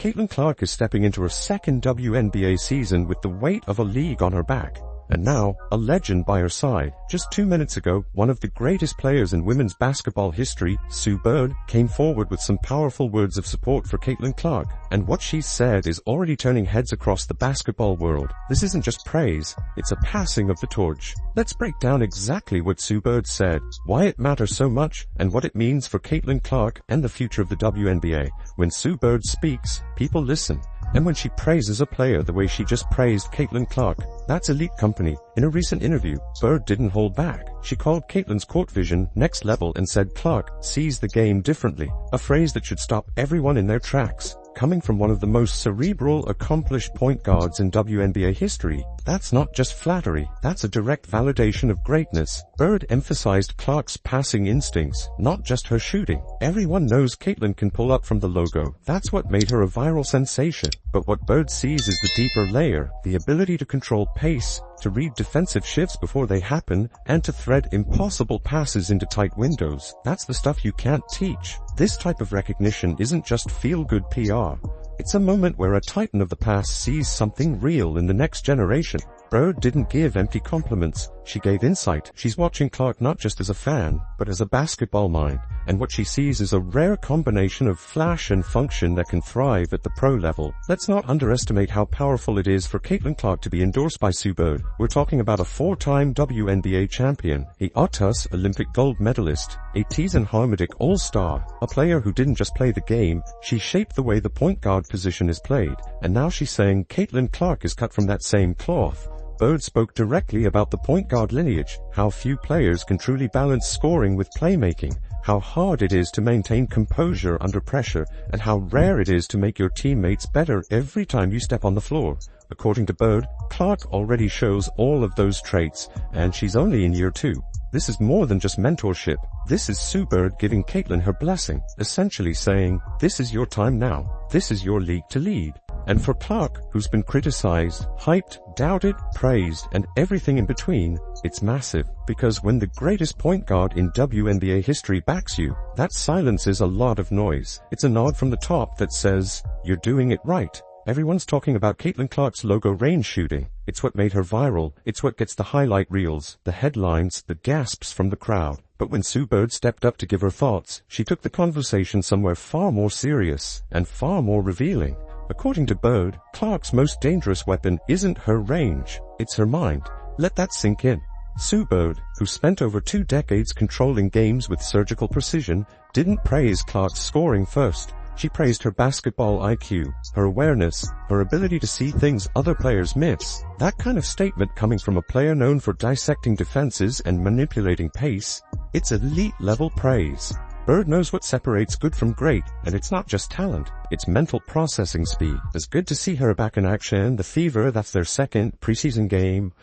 Caitlin Clark is stepping into her second WNBA season with the weight of a league on her back. And now, a legend by her side. Just 2 minutes ago, one of the greatest players in women's basketball history, Sue Bird, came forward with some powerful words of support for Caitlin Clark. And what she said is already turning heads across the basketball world. This isn't just praise, it's a passing of the torch. Let's break down exactly what Sue Bird said, why it matters so much, and what it means for Caitlin Clark and the future of the WNBA. When Sue Bird speaks, people listen. And when she praises a player the way she just praised Caitlin Clark, that's elite company. In a recent interview, Bird didn't hold back. She called Caitlin's court vision next level and said Clark sees the game differently, a phrase that should stop everyone in their tracks. Coming from one of the most cerebral, accomplished point guards in WNBA history, that's not just flattery, that's a direct validation of greatness. Bird emphasized Clark's passing instincts, not just her shooting. Everyone knows Caitlin can pull up from the logo. That's what made her a viral sensation. But what Bird sees is the deeper layer, the ability to control pace, to read defensive shifts before they happen, and to thread impossible passes into tight windows. That's the stuff you can't teach. This type of recognition isn't just feel-good PR. It's a moment where a titan of the past sees something real in the next generation. Bird didn't give empty compliments. She gave insight. She's watching Clark not just as a fan, but as a basketball mind. And what she sees is a rare combination of flash and function that can thrive at the pro level. Let's not underestimate how powerful it is for Caitlin Clark to be endorsed by Sue Bird. We're talking about a 4-time WNBA champion, a OTUS Olympic gold medalist, a Tees-and-Harmonic all-star, a player who didn't just play the game, she shaped the way the point guard position is played. And now she's saying Caitlin Clark is cut from that same cloth. Bird spoke directly about the point guard lineage, how few players can truly balance scoring with playmaking, how hard it is to maintain composure under pressure, and how rare it is to make your teammates better every time you step on the floor. According to Bird, Clark already shows all of those traits, and she's only in year 2. This is more than just mentorship. This is Sue Bird giving Caitlin her blessing, essentially saying, this is your time now. This is your league to lead. And for Clark, who's been criticized, hyped, doubted, praised, and everything in between, it's massive. Because when the greatest point guard in WNBA history backs you, that silences a lot of noise. It's a nod from the top that says, you're doing it right. Everyone's talking about Caitlin Clark's logo range shooting. It's what made her viral. It's what gets the highlight reels, the headlines, the gasps from the crowd. But when Sue Bird stepped up to give her thoughts, she took the conversation somewhere far more serious and far more revealing. According to Bird, Clark's most dangerous weapon isn't her range, it's her mind. Let that sink in. Sue Bird, who spent over 2 decades controlling games with surgical precision, didn't praise Clark's scoring first. She praised her basketball IQ, her awareness, her ability to see things other players miss. That kind of statement coming from a player known for dissecting defenses and manipulating pace, it's elite-level praise. Bird knows what separates good from great, and it's not just talent, it's mental processing speed. It's good to see her back in action. The Fever, that's their second preseason game.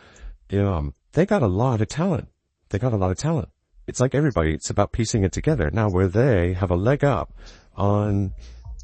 They got a lot of talent. It's like everybody, it's about piecing it together. Now where they have a leg up on,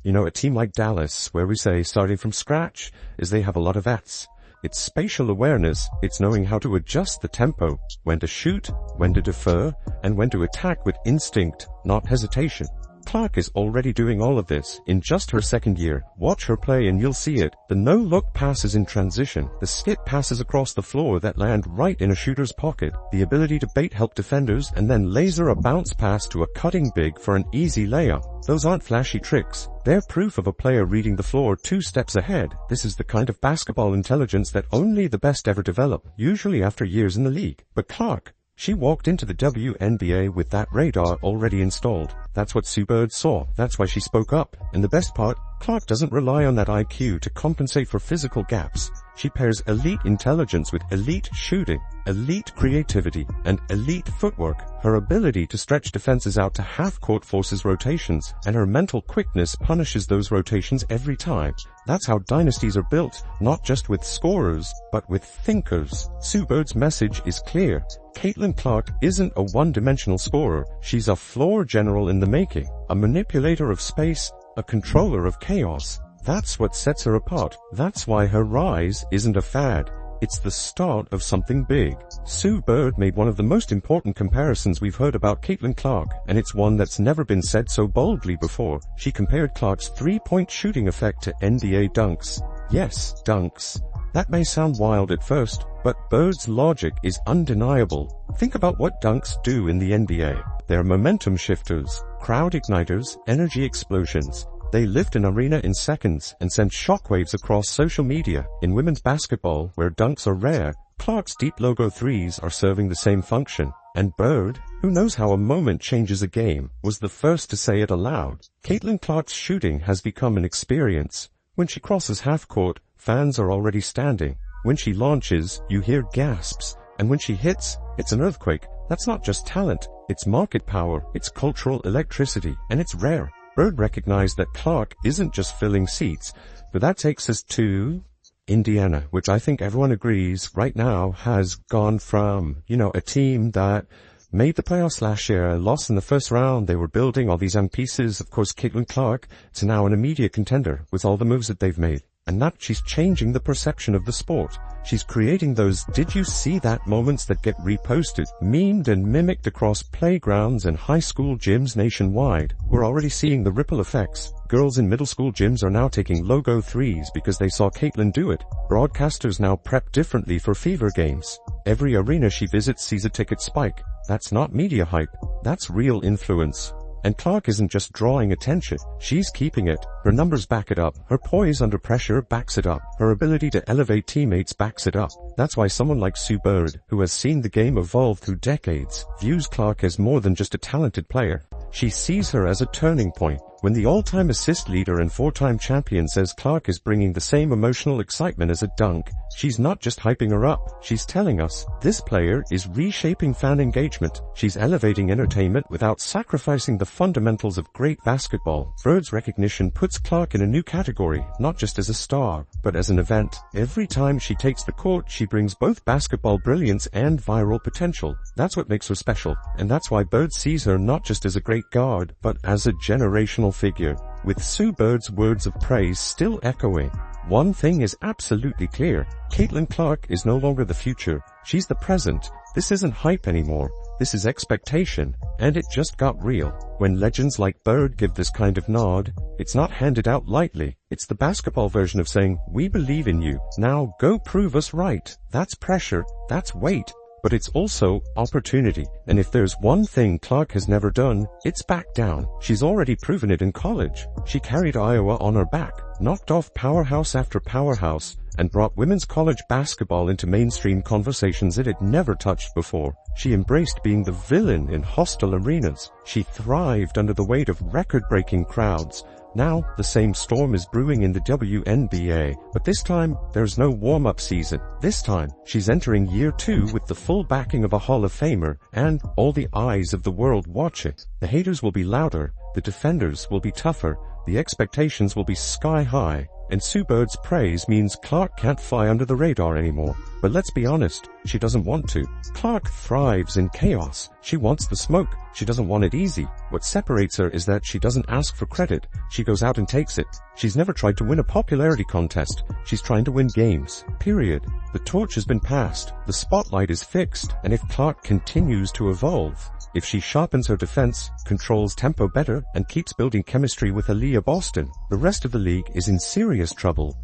a team like Dallas, where we say starting from scratch, is they have a lot of vets. It's spatial awareness, it's knowing how to adjust the tempo, when to shoot, when to defer, and when to attack with instinct, not hesitation. Clark is already doing all of this in just her second year. Watch her play and you'll see it. The no-look passes in transition, the skip passes across the floor that land right in a shooter's pocket, the ability to bait help defenders and then laser a bounce pass to a cutting big for an easy layup. Those aren't flashy tricks. They're proof of a player reading the floor 2 steps ahead. This is the kind of basketball intelligence that only the best ever develop, usually after years in the league. But Clark, she walked into the WNBA with that radar already installed. That's what Sue Bird saw. That's why she spoke up. And the best part, Clark doesn't rely on that IQ to compensate for physical gaps. She pairs elite intelligence with elite shooting, elite creativity, and elite footwork. Her ability to stretch defenses out to half-court forces rotations, and her mental quickness punishes those rotations every time. That's how dynasties are built, not just with scorers, but with thinkers. Sue Bird's message is clear. Caitlin Clark isn't a one-dimensional scorer. She's a floor general in the making, a manipulator of space, a controller of chaos. That's what sets her apart. That's why her rise isn't a fad. It's the start of something big. Sue Bird made one of the most important comparisons we've heard about Caitlin Clark, and it's one that's never been said so boldly before. She compared Clark's three-point shooting effect to NBA dunks. Yes, dunks. That may sound wild at first, but Bird's logic is undeniable. Think about what dunks do in the NBA. They're momentum shifters, crowd igniters, energy explosions. They lift an arena in seconds and send shockwaves across social media. In women's basketball, where dunks are rare, Clark's deep logo threes are serving the same function. And Bird, who knows how a moment changes a game, was the first to say it aloud. Caitlin Clark's shooting has become an experience. When she crosses half court, fans are already standing. When she launches, you hear gasps. And when she hits, it's an earthquake. That's not just talent. It's market power, it's cultural electricity, and it's rare. Bird recognized that Clark isn't just filling seats, but that takes us to Indiana, which I think everyone agrees right now has gone from, a team that made the playoffs last year, lost in the first round. They were building all these young pieces, of course, Caitlin Clark, to now an immediate contender with all the moves that they've made. And that she's changing the perception of the sport. She's creating those "did you see that" moments that get reposted, memed and mimicked across playgrounds and high school gyms nationwide. We're already seeing the ripple effects. Girls in middle school gyms are now taking logo threes because they saw Caitlin do it. Broadcasters now prep differently for Fever games. Every arena she visits sees a ticket spike. That's not media hype. That's real influence. And Clark isn't just drawing attention, she's keeping it. Her numbers back it up. Her poise under pressure backs it up. Her ability to elevate teammates backs it up. That's why someone like Sue Bird, who has seen the game evolve through decades, views Clark as more than just a talented player. She sees her as a turning point. When the all-time assist leader and four-time champion says Clark is bringing the same emotional excitement as a dunk, she's not just hyping her up, she's telling us, this player is reshaping fan engagement. She's elevating entertainment without sacrificing the fundamentals of great basketball. Bird's recognition puts Clark in a new category, not just as a star, but as an event. Every time she takes the court, she brings both basketball brilliance and viral potential. That's what makes her special, and that's why Bird sees her not just as a great guard, but as a generational figure. With Sue Bird's words of praise still echoing, one thing is absolutely clear. Caitlin Clark is no longer the future. She's the present. This isn't hype anymore. This is expectation. And it just got real. When legends like Bird give this kind of nod, it's not handed out lightly. It's the basketball version of saying, "We believe in you. Now go prove us right." That's pressure. That's weight. But it's also opportunity. And if there's one thing Clark has never done, it's back down. She's already proven it in college. She carried Iowa on her back, knocked off powerhouse after powerhouse, and brought women's college basketball into mainstream conversations it had never touched before. She embraced being the villain in hostile arenas. She thrived under the weight of record-breaking crowds. Now, the same storm is brewing in the WNBA, but this time, there's no warm-up season. This time, she's entering year 2 with the full backing of a Hall of Famer, and all the eyes of the world watch it. The haters will be louder, the defenders will be tougher, the expectations will be sky high, and Sue Bird's praise means Clark can't fly under the radar anymore. But let's be honest, she doesn't want to. Clark thrives in chaos. She wants the smoke. She doesn't want it easy. What separates her is that she doesn't ask for credit. She goes out and takes it. She's never tried to win a popularity contest. She's trying to win games. Period. The torch has been passed. The spotlight is fixed. And if Clark continues to evolve, if she sharpens her defense, controls tempo better, and keeps building chemistry with Aaliyah Boston, the rest of the league is in serious trouble.